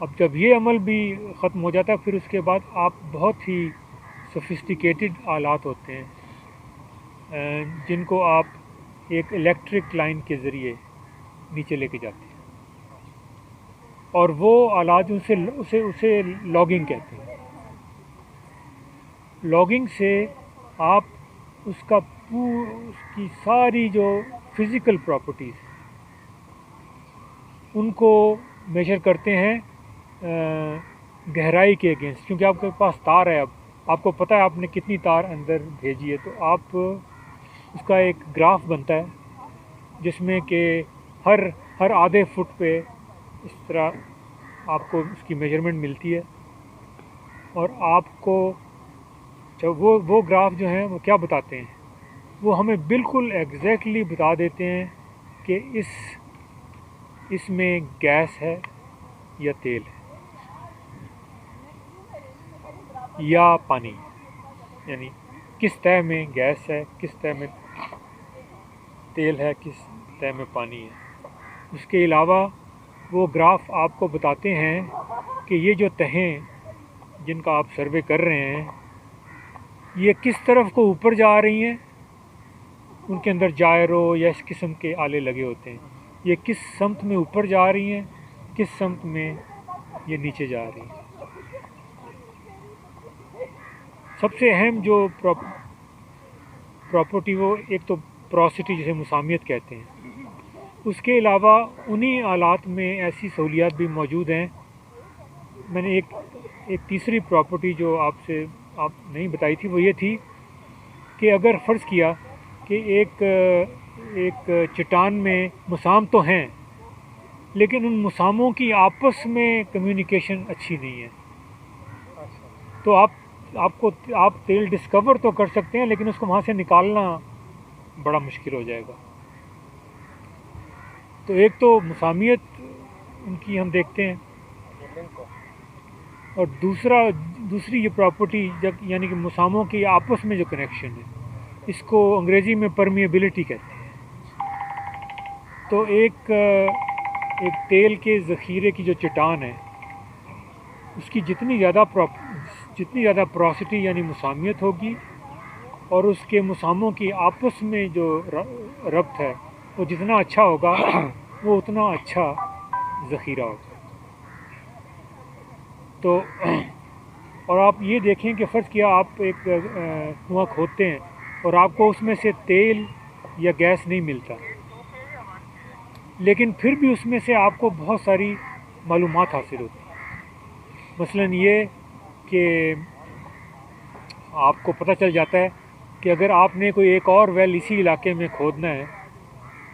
اب جب یہ عمل بھی ختم ہو جاتا ہے پھر اس کے بعد آپ بہت ہی سوفسٹیکیٹڈ آلات ہوتے ہیں جن کو آپ ایک الیکٹرک لائن کے ذریعے نیچے لے کے جاتے ہیں، اور وہ آلات اسے لاگنگ کہتے ہیں۔ لاگنگ سے آپ اس کی ساری جو فزیکل پراپرٹیز ان کو میجر کرتے ہیں گہرائی کے اگینسٹ، کیونکہ آپ کے پاس تار ہے، اب آپ کو پتہ ہے آپ نے کتنی تار اندر بھیجی ہے، تو آپ اس کا ایک گراف بنتا ہے جس میں کہ ہر آدھے فٹ پہ اس طرح آپ کو اس کی میجرمنٹ ملتی ہے، اور آپ کو جب وہ گراف جو ہیں وہ کیا بتاتے ہیں، وہ ہمیں بالکل ایگزیکٹلی بتا دیتے ہیں کہ اس میں گیس ہے یا تیل ہے یا پانی ہے، یعنی کس طے میں گیس ہے، کس طے میں تیل ہے، کس طے میں پانی ہے۔ اس کے علاوہ وہ گراف آپ کو بتاتے ہیں کہ یہ جو تہیں جن کا آپ سروے کر رہے ہیں یہ کس طرف کو اوپر جا رہی ہیں، ان کے اندر جائرو یا اس قسم کے آلے لگے ہوتے ہیں، یہ کس سمت میں اوپر جا رہی ہیں، کس سمت میں یہ نیچے جا رہی ہیں۔ سب سے اہم جو پراپرٹی وہ ایک تو پروسٹی جسے مسامیت کہتے ہیں، اس کے علاوہ انہی آلات میں ایسی سہولیات بھی موجود ہیں۔ میں نے ایک تیسری پراپرٹی جو آپ نہیں بتائی تھی وہ یہ تھی کہ اگر فرض کیا کہ ایک چٹان میں مسام تو ہیں لیکن ان مساموں کی آپس میں کمیونیکیشن اچھی نہیں ہے، تو آپ تیل ڈسکور تو کر سکتے ہیں لیکن اس کو وہاں سے نکالنا بڑا مشکل ہو جائے گا۔ تو ایک تو مسامیت ان کی ہم دیکھتے ہیں، اور دوسری یہ پراپرٹی یعنی کہ مساموں کی آپس میں جو کنیکشن ہے، اس کو انگریزی میں پرمیبلٹی کہتے ہیں۔ تو ایک تیل کے ذخیرے کی جو چٹان ہے اس کی جتنی زیادہ پروسٹی یعنی مسامیت ہوگی اور اس کے مساموں کی آپس میں جو ربط ہے وہ جتنا اچھا ہوگا وہ اتنا اچھا ذخیرہ ہوگا۔ تو اور آپ یہ دیکھیں کہ فرض کیا آپ ایک کنواں کھودتے ہیں اور آپ کو اس میں سے تیل یا گیس نہیں ملتا، لیکن پھر بھی اس میں سے آپ کو بہت ساری معلومات حاصل ہوتی ہیں۔ مثلا یہ کہ آپ کو پتہ چل جاتا ہے کہ اگر آپ نے کوئی ایک اور ویل اسی علاقے میں کھودنا ہے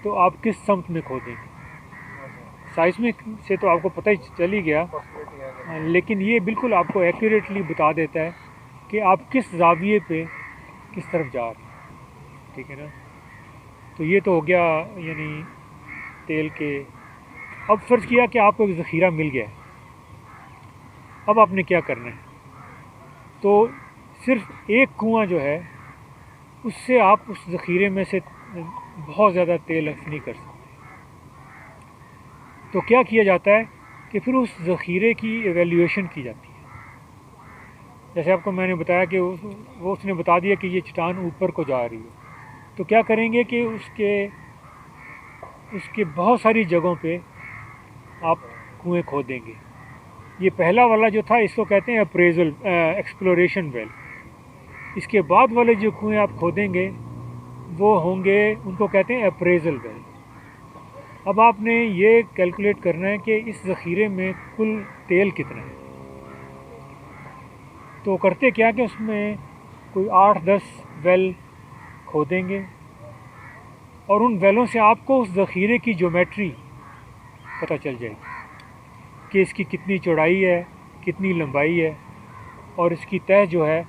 تو آپ کس سمت میں کھودیں گے۔ سائزمک سے تو آپ کو پتہ ہی چل ہی گیا، لیکن یہ بالکل آپ کو ایکوریٹلی بتا دیتا ہے کہ آپ کس زاویے پہ کس طرف جا رہے ہیں، ٹھیک ہے نا۔ تو یہ تو ہو گیا یعنی تیل کے۔ اب فرض کیا کہ آپ کو ایک ذخیرہ مل گیا، اب آپ نے کیا کرنا ہے؟ تو صرف ایک کنواں جو ہے اس سے آپ اس ذخیرے میں سے بہت زیادہ تیل حاصل نہیں کر سکتے۔ تو کیا کیا جاتا ہے کہ پھر اس ذخیرے کی ایویلیویشن کی جاتی ہے۔ جیسے آپ کو میں نے بتایا کہ اس نے بتا دیا کہ یہ چٹان اوپر کو جا رہی ہے، تو کیا کریں گے کہ اس کے بہت ساری جگہوں پہ آپ کنویں کھودیں گے۔ یہ پہلا والا جو تھا اس کو کہتے ہیں ایکسپلوریشن ویل۔ اس کے بعد والے جو کنویں آپ کھودیں گے وہ ہوں گے، ان کو کہتے ہیں اپریزل ویل۔ اب آپ نے یہ کیلکولیٹ کرنا ہے کہ اس ذخیرے میں کل تیل کتنا ہے۔ تو کرتے کیا کہ اس میں کوئی 8-10 ویل کھودیں گے، اور ان ویلوں سے آپ کو اس ذخیرے کی جیومیٹری پتہ چل جائے گی کہ اس کی کتنی چوڑائی ہے، کتنی لمبائی ہے، اور اس کی تہ جو ہے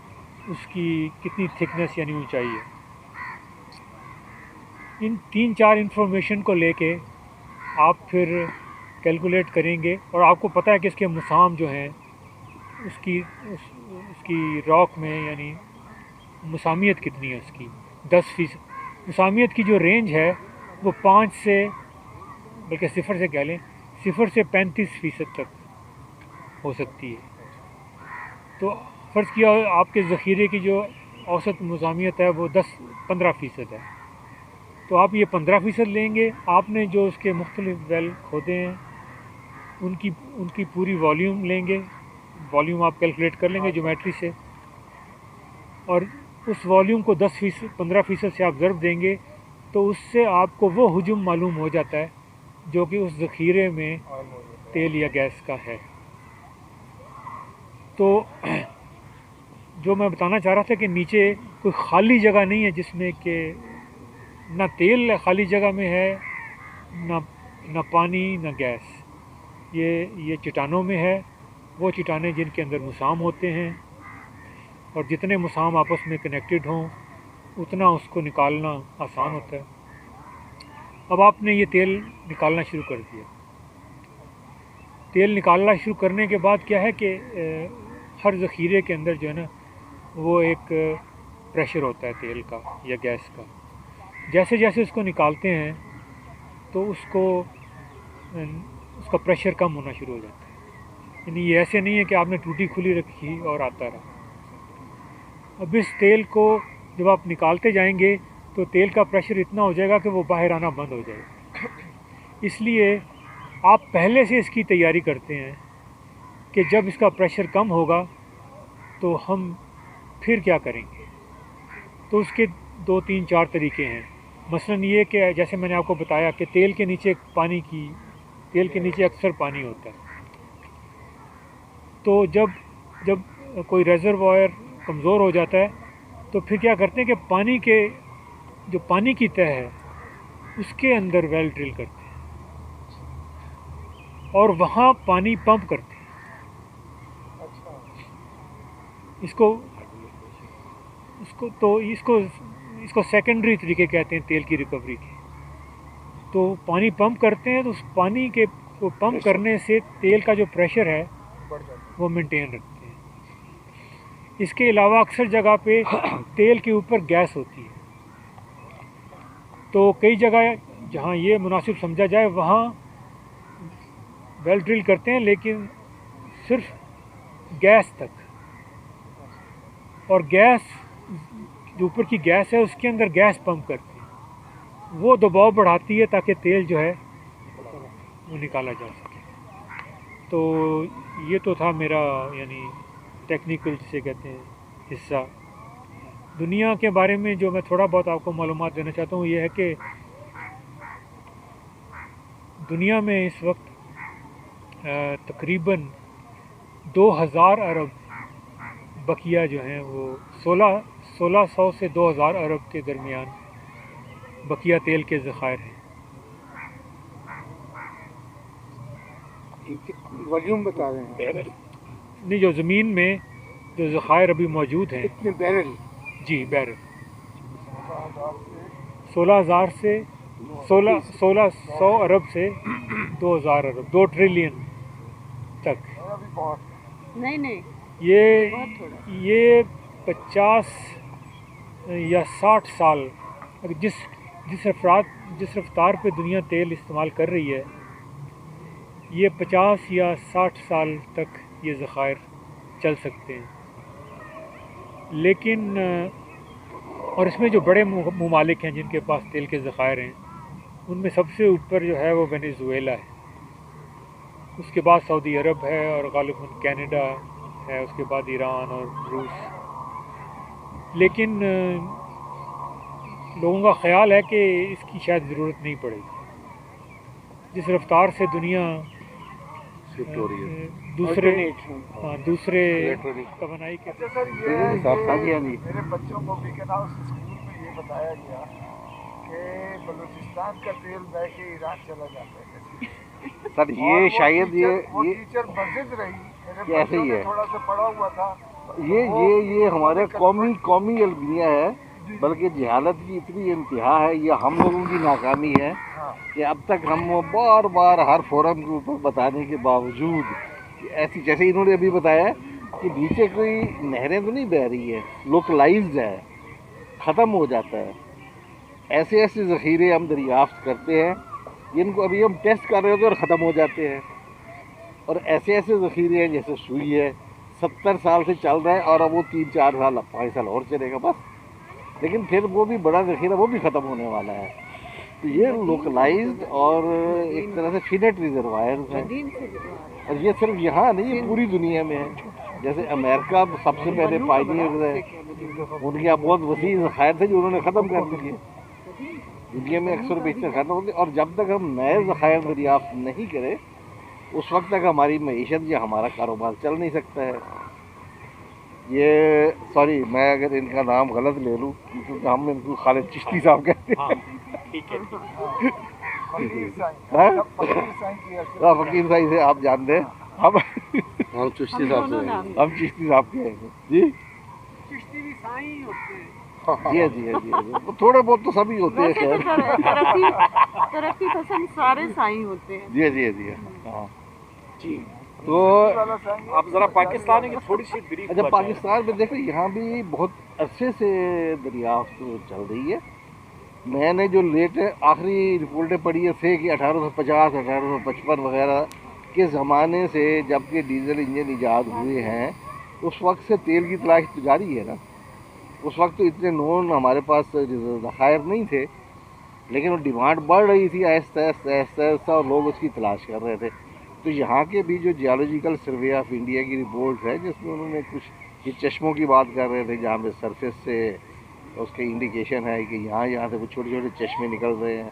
اس کی کتنی تھکنس یعنی اونچائی ہے۔ ان 3-4 انفارمیشن کو لے کے آپ پھر کیلکولیٹ کریں گے، اور آپ کو پتہ ہے کہ اس کے مسام جو ہیں اس کی راک میں یعنی مسامیت کتنی ہے، اس کی 10%۔ مسامیت کی جو رینج ہے وہ 5 سے بلکہ 0 سے کہہ لیں 0 سے 35% تک ہو سکتی ہے. تو فرض کیا آپ کے ذخیرے کی جو اوسط مزاحمیت ہے وہ 10-15% ہے. تو آپ یہ 15% لیں گے. آپ نے جو اس کے مختلف ویل کھودے ہیں ان کی پوری والیوم لیں گے. والیوم آپ کیلکولیٹ کر لیں گے جیومیٹری سے, اور اس والیوم کو 15% سے آپ ضرب دیں گے تو اس سے آپ کو وہ حجم معلوم ہو جاتا ہے جو کہ اس ذخیرے میں تیل یا گیس کا ہے. تو جو میں بتانا چاہ رہا تھا کہ نیچے کوئی خالی جگہ نہیں ہے جس میں کہ نہ تیل خالی جگہ میں ہے, نہ پانی, نہ گیس. یہ چٹانوں میں ہے. وہ چٹانیں جن کے اندر مسام ہوتے ہیں, اور جتنے مسام آپس میں کنیکٹڈ ہوں اتنا اس کو نکالنا آسان ہوتا ہے. اب آپ نے یہ تیل نکالنا شروع کر دیا. تیل نکالنا شروع کرنے کے بعد کیا ہے کہ ہر ذخیرے کے اندر جو ہے نا وہ ایک پریشر ہوتا ہے تیل کا یا گیس کا. جیسے جیسے اس کو نکالتے ہیں تو اس کا پریشر کم ہونا شروع ہو جاتا ہے. یعنی یہ ایسے نہیں ہے کہ آپ نے ٹوٹی کھلی رکھی اور آتا رہا. اب اس تیل کو جب آپ نکالتے جائیں گے تو تیل کا پریشر اتنا ہو جائے گا کہ وہ باہر آنا بند ہو جائے گا. اس لیے آپ پہلے سے اس کی تیاری کرتے ہیں کہ جب اس کا پریشر کم ہوگا تو ہم پھر کیا کریں گے. تو اس کے 2-3-4 طریقے ہیں. مثلاً یہ کہ جیسے میں نے آپ کو بتایا کہ تیل کے نیچے اکثر پانی ہوتا ہے. تو جب کوئی ریزروائر کمزور ہو جاتا ہے تو پھر کیا کرتے ہیں کہ پانی کی تہ ہے اس کے اندر ویل ڈرل کرتے ہیں اور وہاں پانی پمپ کرتے ہیں. اس کو سیکنڈری طریقے کہتے ہیں تیل کی ریکوری کے. تو پانی پمپ کرتے ہیں تو اس پانی کے پمپ کرنے سے تیل کا جو پریشر ہے وہ مینٹین رکھتے ہیں. اس کے علاوہ اکثر جگہ پہ تیل کے اوپر گیس ہوتی ہے. تو کئی جگہ جہاں یہ مناسب سمجھا جائے وہاں ویل ڈرل کرتے ہیں لیکن صرف گیس تک, اور گیس جو اوپر کی گیس ہے اس کے اندر گیس پمپ کرتے ہیں. وہ دباؤ بڑھاتی ہے تاکہ تیل جو ہے وہ نکالا جا سکے. تو یہ تو تھا میرا یعنی ٹیکنیکل جسے کہتے ہیں حصہ. دنیا کے بارے میں جو میں تھوڑا بہت آپ کو معلومات دینا چاہتا ہوں یہ ہے کہ دنیا میں اس وقت تقریباً 2000 ارب بقیہ جو ہیں وہ 1600 سے 2000 ارب کے درمیان بقیہ تیل کے ذخائر ہیں. والیوم بتا رہے ہیں نہیں, جو زمین میں جو ذخائر ابھی موجود ہیں. کتنے بیرل؟ جی بیرل 16,000 سے 1600 ارب سے 2000 ارب 2 ٹریلین تک. نہیں یہ 50 یا 60 سال جس رفتار پہ دنیا تیل استعمال کر رہی ہے یہ 50 یا 60 سال تک یہ ذخائر چل سکتے ہیں. لیکن اور اس میں جو بڑے ممالک ہیں جن کے پاس تیل کے ذخائر ہیں ان میں سب سے اوپر جو ہے وہ وینیزویلا ہے. اس کے بعد سعودی عرب ہے اور غالباً کینیڈا ہے, اس کے بعد ایران اور روس. لیکن لوگوں کا خیال ہے کہ اس کی شاید ضرورت نہیں پڑے گی. جس رفتار سے دنیا دوسرے توانائی کے میرے بچوں کو بھی کہنا اس اسکول میں یہ بتایا گیا کہ بلوچستان کا تیل بہ کے ایران چلا جاتا ہے. سر یہ شاید وہ ٹیچر مسجد رہی, میرے بچوں نے تھوڑا سا پڑھا ہوا تھا. یہ ہمارے قومی المیہ ہے, بلکہ جہالت کی اتنی انتہا ہے, یہ ہم لوگوں کی ناکامی ہے کہ اب تک ہم بار بار ہر فورم کے اوپر بتانے کے باوجود ایسی جیسے انہوں نے ابھی بتایا کہ نیچے کوئی نہریں تو نہیں بہہ رہی ہے, لوکلائزڈ ہے, ختم ہو جاتا ہے. ایسے ذخیرے ہم دریافت کرتے ہیں جن کو ابھی ہم ٹیسٹ کر رہے ہوتے ہیں اور ختم ہو جاتے ہیں. اور ایسے ایسے ذخیرے ہیں جیسے سوئی ہے 70 سال سے چل رہا ہے اور اب وہ 3-4 سال 5 سال اور چلے گا بس، لیکن پھر وہ بھی بڑا ذخیرہ وہ بھی ختم ہونے والا ہے. تو یہ لوکلائزڈ اور ایک طرح سے فینٹ ریزروائرز ہیں، اور یہ صرف یہاں نہیں، یہ پوری دنیا میں ہے. جیسے امریکہ سب سے پہلے پائنیئرز ہے، ان کے بہت وسیع ذخائر تھے جو انہوں نے ختم کر دیے. دنیا میں اکثر بیشتر ختم ہوتے، اور جب تک ہم نئے ذخائر دریافت نہیں کریں اس وقت تک ہماری معیشت یا ہمارا کاروبار چل نہیں سکتا ہے. یہ سوری میں اگر ان کا نام غلط لے لوں کیونکہ ہم ان کو خالد چشتی صاحب کہتے ہیں. فقیر صاحب سے آپ جانتے ہیں، ہم چشتی صاحب سے، ہم چشتی صاحب کے ہیں. جی چشتی بھی سائیں ہوتے ہیں. جی جی جی تھوڑے بہت تو سبھی ہوتے ہیں ویسے خیر. تو ترقی پسند سارے سائیں ہوتے ہیں. جی جی جی ہاں جی. تو آپ ذرا پاکستان کی تھوڑی سی بریف اچھا پاکستان میں دیکھو یہاں بھی بہت عرصے سے دریافت چل رہی ہے. میں نے جو آخری رپورٹیں پڑھی ہے کہ 1850 1855 وغیرہ کے زمانے سے جب کہ ڈیزل انجن ایجاد ہوئے ہیں اس وقت سے تیل کی تلاش تو جاری ہے نا. اس وقت تو اتنے نون ہمارے پاس ذخائر نہیں تھے، لیکن وہ ڈیمانڈ بڑھ رہی تھی آہستہ آہستہ آہستہ آہستہ، اور لوگ اس کی تلاش کر رہے تھے. تو یہاں کے بھی جو جیولوجیکل سروے آف انڈیا کی رپورٹ ہے جس میں انہوں نے کچھ یہ چشموں کی بات کر رہے تھے جہاں پہ سرفیس سے اس کے انڈیکیشن ہے کہ یہاں سے وہ چھوٹے چھوٹے چشمے نکل رہے ہیں.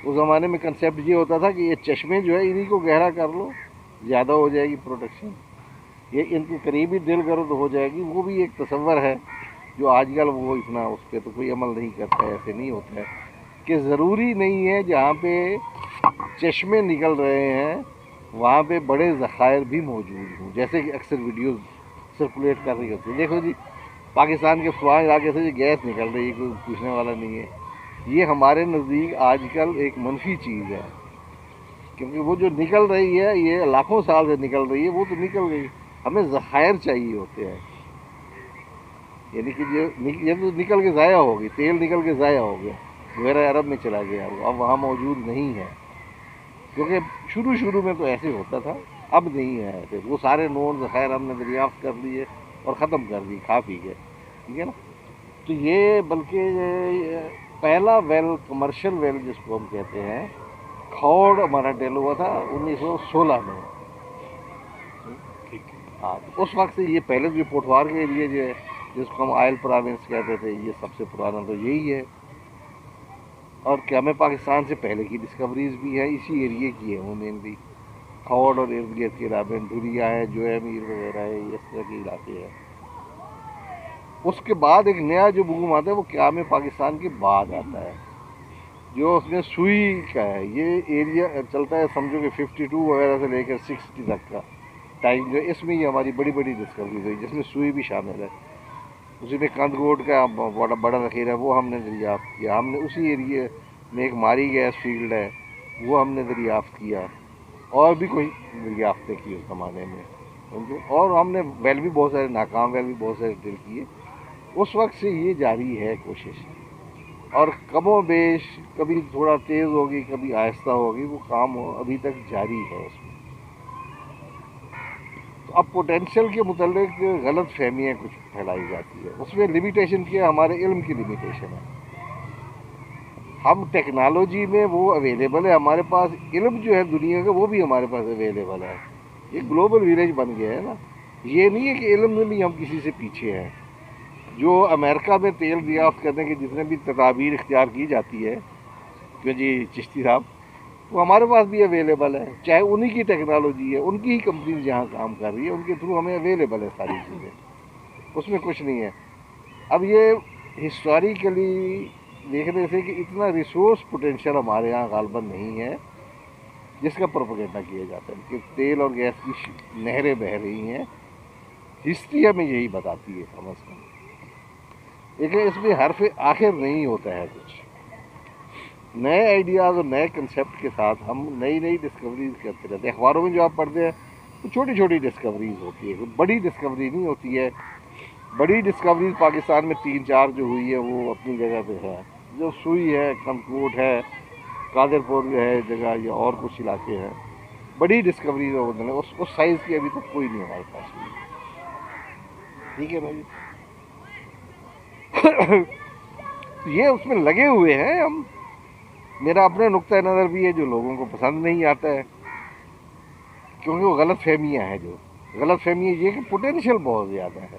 اس زمانے میں کنسیپٹ یہ ہوتا تھا کہ یہ چشمے جو ہے انہی کو گہرا کر لو زیادہ ہو جائے گی پروڈکشن، یہ ان کو قریبی ڈرل کرو تو ہو جائے گی. وہ بھی ایک تصور ہے جو آج کل وہ اتنا اس پہ تو کوئی عمل نہیں کرتا ہے. ایسے نہیں ہوتا ہے کہ ضروری نہیں ہے جہاں پہ چشمے نکل رہے ہیں وہاں پہ بڑے ذخائر بھی موجود ہوں، جیسے کہ اکثر ویڈیوز سرکولیٹ کر رہی ہوتی ہے. دیکھو جی پاکستان کے فلاں علاقے سے جو گیس نکل رہی ہے کوئی پوچھنے والا نہیں ہے. یہ ہمارے نزدیک آج کل ایک منفی چیز ہے، کیونکہ وہ جو نکل رہی ہے یہ لاکھوں سال سے نکل رہی ہے، وہ تو نکل گئی. ہمیں ذخائر چاہیے ہوتے ہیں، یعنی کہ یہ تو نکل کے ضائع ہو گئی، تیل نکل کے ضائع ہو گیا، جوہرہ عرب میں چلا گیا، وہ اب وہاں موجود نہیں ہے. کیونکہ شروع میں تو ایسے ہوتا تھا، اب نہیں ہے ایسے. وہ سارے نون ذخائر ہم نے دریافت کر لیے اور ختم کر دی، کھا پی گئے. ٹھیک ہے نا. تو یہ بلکہ پہلا ویل کمرشل ویل جس کو ہم کہتے ہیں کھوڑ ہمارا ڈیل ہوا تھا 1916 میں. ہاں تو اس وقت سے یہ پہلے جو پوٹوار کے ایریے جو ہے جس کو ہم آئل پروونس کہتے تھے یہ سب سے پرانا تو یہی ہے. اور کیا میں پاکستان سے پہلے کی ڈسکوریز بھی ہیں اسی ایریے کی ہیں وہ مینلی کھوڑ اور ارد گرد کے علاقے ڈھوریا ہے جو ہے میر وغیرہ ہے اس طرح کے علاقے ہیں. اس کے بعد ایک نیا جو بوم آتا ہے وہ قیام پاکستان کے بعد آتا ہے جو اس میں سوئی کا ہے. یہ ایریا چلتا ہے سمجھو کہ 52 وغیرہ سے لے کر 60 تک کا ٹائم جو ہے اس میں یہ ہماری بڑی بڑی ڈسکوریز ہوئی جس میں سوئی بھی شامل ہے. اسی میں کند گوٹ کا بڑا ذخیرہ ہے وہ ہم نے دریافت کیا. ہم نے اسی ایریے میں ایک ماری گیس فیلڈ ہے وہ ہم نے دریافت کیا، اور بھی کوئی دریافتیں کی اس زمانے میں. اور ہم نے ویل بھی بہت سارے ناکام ویل بھی بہت سارے ڈرل کیے. اس وقت سے یہ جاری ہے کوشش، اور کم و بیش کبھی تھوڑا تیز ہوگی کبھی آہستہ ہوگی، وہ کام ابھی تک جاری ہے اس میں. تو اب پوٹینشیل کے متعلق غلط فہمیاں کچھ پھیلائی جاتی ہے. اس میں لمیٹیشن کیا ہمارے علم کی لمیٹیشن ہے. ہم ٹیکنالوجی میں وہ اویلیبل ہے ہمارے پاس، علم جو ہے دنیا کا وہ بھی ہمارے پاس اویلیبل ہے. یہ گلوبل ولیج بن گیا ہے نا. یہ نہیں ہے کہ علم میں بھی ہم کسی سے پیچھے ہیں. جو امریکہ میں تیل دریافت کرنے کی جتنے بھی تدابیر اختیار کی جاتی ہے کہ جی چشتی صاحب وہ ہمارے پاس بھی اویلیبل ہے، چاہے انہی کی ٹیکنالوجی ہے، ان کی ہی کمپنیز جہاں کام کر رہی ہے ان کے تھرو ہمیں اویلیبل ہے ساری چیزیں، اس میں کچھ نہیں ہے. اب یہ ہسٹوریکلی دیکھنے سے کہ اتنا ریسورس پوٹینشیل ہمارے یہاں غالباً نہیں ہے جس کا پروپیگنڈا کیا جاتا ہے کہ تیل اور گیس کی نہریں بہہ رہی ہیں. ہسٹری ہمیں یہی بتاتی ہے کم از کم، لیکن اس میں حرف آخر نہیں ہوتا ہے. کچھ نئے آئیڈیاز اور نئے کنسیپٹ کے ساتھ ہم نئی ڈسکوریز کرتے رہتے ہیں. اخباروں میں جو آپ پڑھتے ہیں تو چھوٹی چھوٹی ڈسکوریز ہوتی ہے، بڑی ڈسکوری نہیں ہوتی ہے. بڑی ڈسکوریز پاکستان میں 3-4 جو ہوئی ہے وہ اپنی جگہ پہ ہے، جو سوئی ہے، کمکوٹ ہے، قادر پور ہے جگہ، یا اور کچھ علاقے ہیں بڑی ڈسکوریز ہیں اس سائز کی ابھی تک کوئی نہیں ہمارے پاس ہوئی. ٹھیک ہے نا جی. یہ اس میں لگے ہوئے ہیں ہم. میرا اپنا نقطۂ نظر بھی ہے جو لوگوں کو پسند نہیں آتا ہے, کیونکہ وہ غلط فہمیاں ہیں. جو غلط فہمیاں یہ کہ پوٹینشیل بہت زیادہ ہے.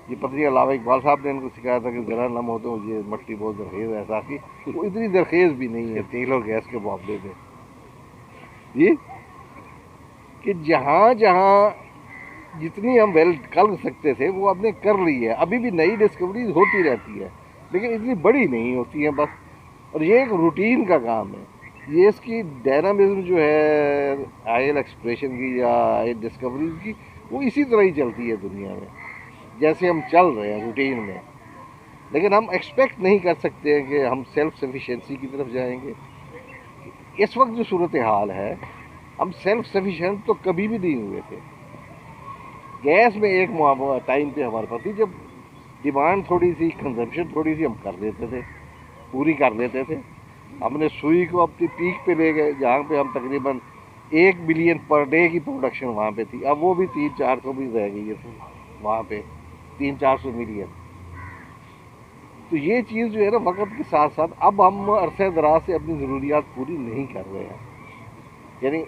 یہ پتری علامہ اقبال صاحب نے ان کو سکھایا تھا کہ ذرا نم ہو تو یہ مٹی بہت زرخیز ہے. صافی وہ اتنی زرخیز بھی نہیں ہے تیل اور گیس کے معاملے میں جی, کہ جہاں جہاں جتنی ہم ویل کر سکتے تھے وہ ہم نے کر لی ہے. ابھی بھی نئی ڈسکوریز ہوتی رہتی ہے لیکن اتنی بڑی نہیں ہوتی ہیں بس. اور یہ ایک روٹین کا کام ہے. یہ اس کی ڈائنامزم جو ہے آئل ایکسپریشن کی یا آئل ڈسکوریز کی, وہ اسی طرح ہی چلتی ہے دنیا میں جیسے ہم چل رہے ہیں روٹین میں. لیکن ہم ایکسپیکٹ نہیں کر سکتے ہیں کہ ہم سیلف سفیشینسی کی طرف جائیں گے. اس وقت جو صورتحال ہے, ہم سیلف سفیشینٹ تو کبھی بھی نہیں ہوئے تھے. گیس میں ایک ٹائم پہ ہمارے پاس تھی جب ڈیمانڈ تھوڑی سی, کنزمپشن تھوڑی سی, ہم کر لیتے تھے, پوری کر لیتے تھے. ہم نے سوئی کو اپنی پیک پہ لے گئے جہاں پہ ہم تقریباً 1 بلین پر ڈے کی پروڈکشن وہاں پہ تھی. اب وہ بھی 300-400 بھی رہ گئی ہے وہاں پہ, 300-400 ملین. تو یہ چیز جو ہے نا وقت کے ساتھ ساتھ اب ہم عرصہ دراز سے اپنی ضروریات پوری نہیں کر رہے ہیں. یعنی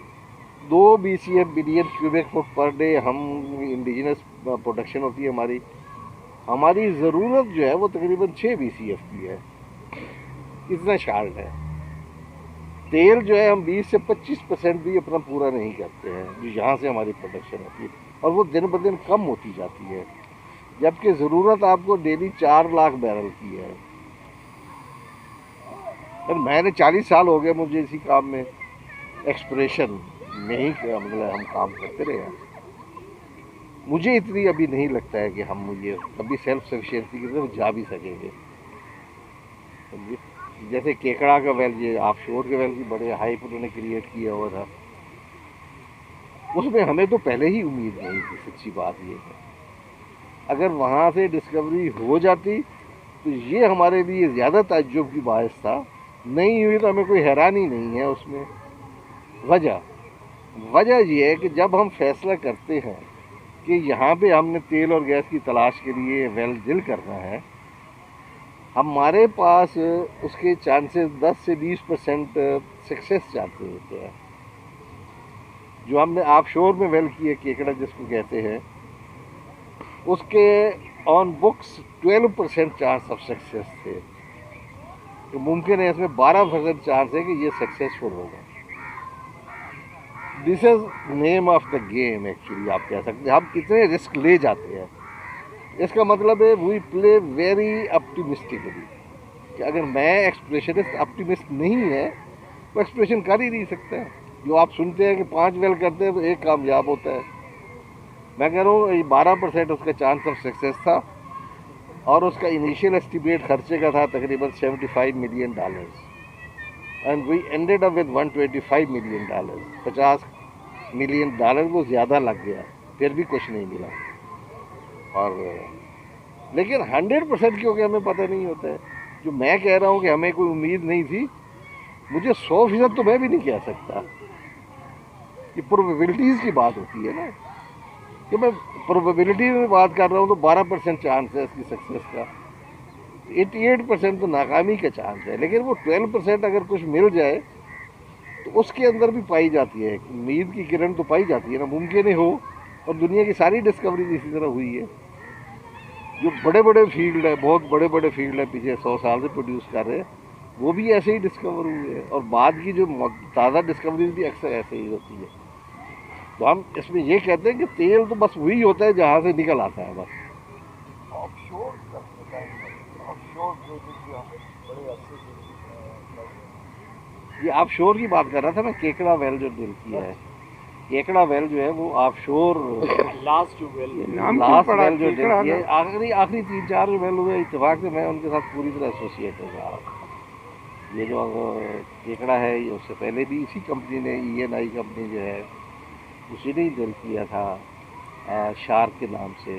2 BCM billion cubic feet per day ہم انڈیجنس پروڈکشن ہوتی ہے ہماری. ہماری ضرورت جو ہے وہ تقریباً 6 BCF کی ہے. اتنا شارٹ ہے. تیل جو ہے ہم 20 سے 25% بھی اپنا پورا نہیں کرتے ہیں جو یہاں سے ہماری پروڈکشن ہوتی ہے, اور وہ دن بدن کم ہوتی جاتی ہے, جبکہ ضرورت آپ کو ڈیلی 4 لاکھ بیرل کی ہے. میں نے 40 سال ہو گئے مجھے اسی کام میں, ایکسپریشن میں ہی مطلب ہم کام کرتے رہے ہیں. مجھے اتنی ابھی نہیں لگتا ہے کہ ہم یہ کبھی سیلف سفیشینسی کی طرف جا بھی سکیں گے. جیسے کیکڑا کا ویل, یہ آف شور کے ویل کی بڑے ہائپ انہوں نے کریٹ کیا ہوا تھا, اس میں ہمیں تو پہلے ہی امید نہیں تھی. سچی بات یہ ہے, اگر وہاں سے ڈسکوری ہو جاتی تو یہ ہمارے لیے زیادہ تعجب کی باعث تھا. نہیں ہوئی تو ہمیں کوئی حیرانی نہیں ہے اس میں. وجہ یہ ہے کہ جب ہم فیصلہ کرتے ہیں کہ یہاں پہ ہم نے تیل اور گیس کی تلاش کے لیے ویل ڈرل کرنا ہے, ہمارے پاس اس کے چانسز 10 سے 20% سکسیس چانسز ہوتے ہیں. جو ہم نے آف شور میں ویل کی ہے کیکڑا جس کو کہتے ہیں, اس کے آن بکس 12% چانس آف سکسیس تھے. تو ممکن ہے اس میں 12% چانس ہے کہ یہ سکسیسفل ہوگا. This is name of the game actually آپ کہہ سکتے ہیں. ہم اتنے رسک لے جاتے ہیں, اس کا مطلب ہے وی پلے ویری اپٹیمسٹکلی, کہ اگر میں ایکسپریشنسٹ اپٹیمسٹ نہیں ہے وہ ایکسپریشن کر ہی نہیں سکتا ہے. جو آپ سنتے ہیں کہ 5 ویل کرتے ہیں تو 1 کامیاب ہوتا ہے. میں کہہ رہا ہوں 12% اس کا چانس آف سکسیس تھا, اور اس کا انیشیل اسٹیمیٹ خرچے کا تھا تقریباً $75 million, and we ended up with $125 million. $50 million وہ زیادہ لگ گیا, پھر بھی کچھ نہیں ملا. اور لیکن 100% کیونکہ ہمیں پتہ نہیں ہوتا ہے. جو میں کہہ رہا ہوں کہ ہمیں کوئی امید نہیں تھی, مجھے 100% تو میں بھی نہیں کہہ سکتا. یہ پروبیبلٹیز کی بات ہوتی ہے نا, کہ میں پروبیبلٹی میں بات کر رہا ہوں تو 12% چانس ہے اس کی سکسیس کا, 88% تو ناکامی کا چانس ہے. لیکن وہ 12% اگر کچھ مل جائے تو اس کے اندر بھی پائی جاتی ہے امید کی کرن, تو پائی جاتی ہے نا. ممکن ہی ہو, اور دنیا کی ساری ڈسکوریز اسی طرح ہوئی ہے. جو بڑے بڑے فیلڈ ہیں, بہت بڑے بڑے فیلڈ ہیں پچھلے 100 سال سے پروڈیوس کر رہے ہیں, وہ بھی ایسے ہی ڈسکور ہوئے ہیں. اور بعد کی جو تازہ ڈسکوریز بھی اکثر ایسے ہی ہوتی ہے. تو ہم اس میں یہ کہتے ہیں کہ تیل تو بس وہی ہوتا ہے جہاں سے نکل آتا ہے بس. آف شور کا بتائیں, آف شور جو بڑے عرصے سے یہ آف شور کی بات کر رہا تھا میں. کیکڑا ویل جو ڈرل کیا ہے, کیکڑا ویل جو ہے وہ آف شور لاسٹ جو ویل ویل جو ڈرل کیا ہے, آخری 3-4 جو ویل ہوئے اتفاق سے میں ان کے ساتھ پوری طرح ایسوسیٹ ہو رہا. یہ جو کیکڑا ہے یہ اس سے پہلے بھی اسی کمپنی نے, ENI کمپنی جو ہے اسی نے ہی ڈرل کیا تھا شارک کے نام سے.